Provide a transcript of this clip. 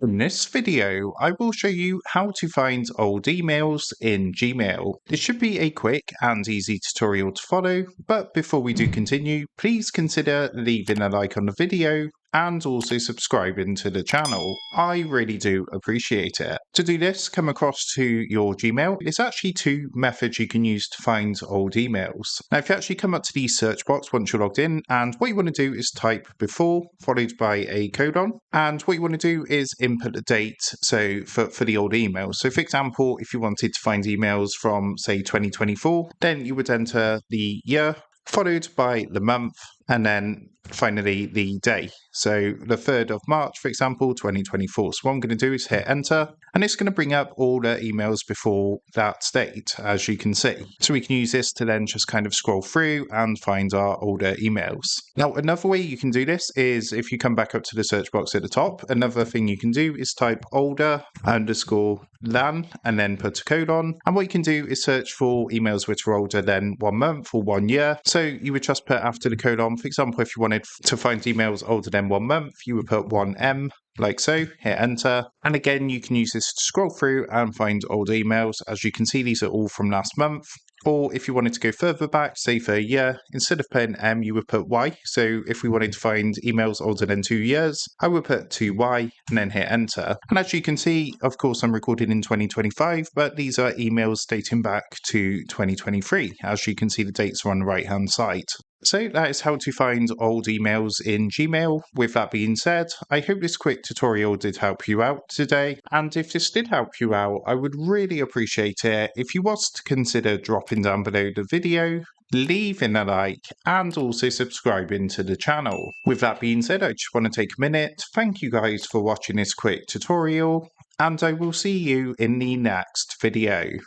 In this video, I will show you how to find old emails in Gmail. This should be a quick and easy tutorial to follow, but before we do continue, please consider leaving a like on the video and also subscribing to the channel. I really do appreciate it. To do this, come across to your Gmail. There's actually two methods you can use to find old emails. Now, if you actually come up to the search box once you're logged in, and what you want to do is type before followed by a colon, and what you want to do is input the date, so for the old emails. So for example, if you wanted to find emails from say 2024, then you would enter the year followed by the month and then finally the day. So the 3rd of March, for example, 2024. So what I'm going to do is hit enter, and it's going to bring up all the emails before that date, as you can see. So we can use this to then just kind of scroll through and find our older emails. Now, another way you can do this is if you come back up to the search box at the top, another thing you can do is type older underscore than and then put a colon. And what you can do is search for emails which are older than 1 month or 1 year. So you would just put after the colon, for example, if you wanted to find emails older than 1 month, you would put 1M, like so, hit enter. And again, you can use this to scroll through and find old emails. As you can see, these are all from last month. Or if you wanted to go further back, say for a year, instead of putting M, you would put Y. So if we wanted to find emails older than 2 years, I would put 2Y and then hit enter. And as you can see, of course, I'm recording in 2025, but these are emails dating back to 2023. As you can see, the dates are on the right-hand side. So that is how to find old emails in Gmail. With that being said, I hope this quick tutorial did help you out today. And if this did help you out, I would really appreciate it if you was to consider dropping down below the video, leaving a like, and also subscribing to the channel. With that being said, I just want to take a minute. Thank you guys for watching this quick tutorial, and I will see you in the next video.